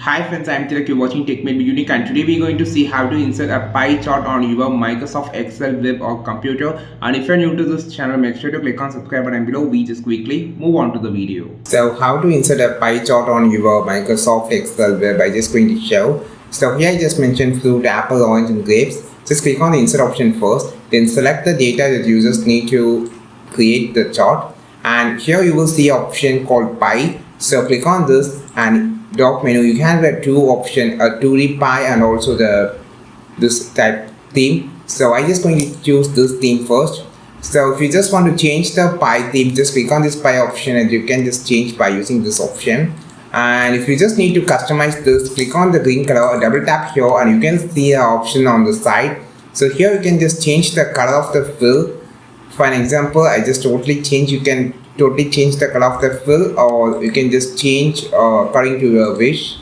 Hi friends, I'm Tilak. You're watching Tech Made Unique, and today we're going to see how to insert a pie chart on your Microsoft Excel web or computer. And if you're new to this channel, make sure to click on subscribe button below. We just quickly move on to the video. So how to insert a pie chart on your Microsoft Excel web, I just going to show. So here I just mentioned fruit, apple, orange and grapes. Just click on the insert option first, then select the data that users need to create the chart. And here you will see an option called pie. So click on this and doc menu, you have the two option, a 2D pie and also this type theme. So I just going to choose this theme first. So if you just want to change the pie theme, just click on this pie option and you can just change by using this option. And if you just need to customize this, click on the green color, double tap here and you can see the option on the side. So here you can just change the color of the fill. For an example, I just totally change, you can totally change the color of the fill, or you can just change according to your wish.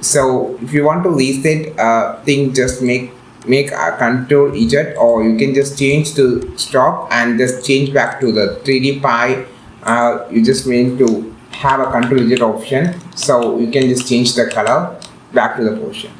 So if you want to reset thing, just make a control eject, or you can just change to stop and just change back to the 3D pie. You just need to have a control eject option, so you can just change the color back to the portion.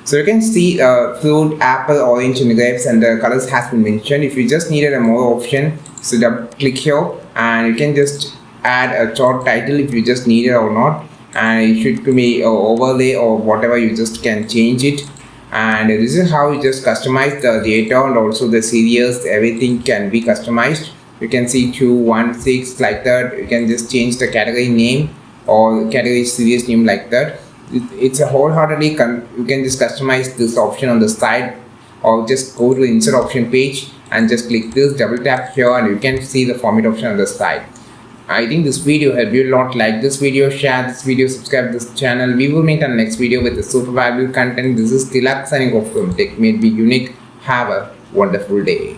So you can see fruit, apple, orange and grapes, and the colors has been mentioned. If you just needed a more option, so double click here and you can just add a chart title if you just need it or not, and it should be overlay or whatever, you just can change it. And this is how you just customize the data, and also the series, everything can be customized. You can see 2, 1, 6 like that. You can just change the category name or category series name like that. It's a wholeheartedly you can just customize this option on the side, or just go to the insert option page and just click this, double tap here and you can see the format option on the side. I think this video helped you a lot. Like this video, share this video, subscribe this channel. We will meet on the next video with the super valuable content. This is Tilak signing off from Tech Made Unique. Have a wonderful day.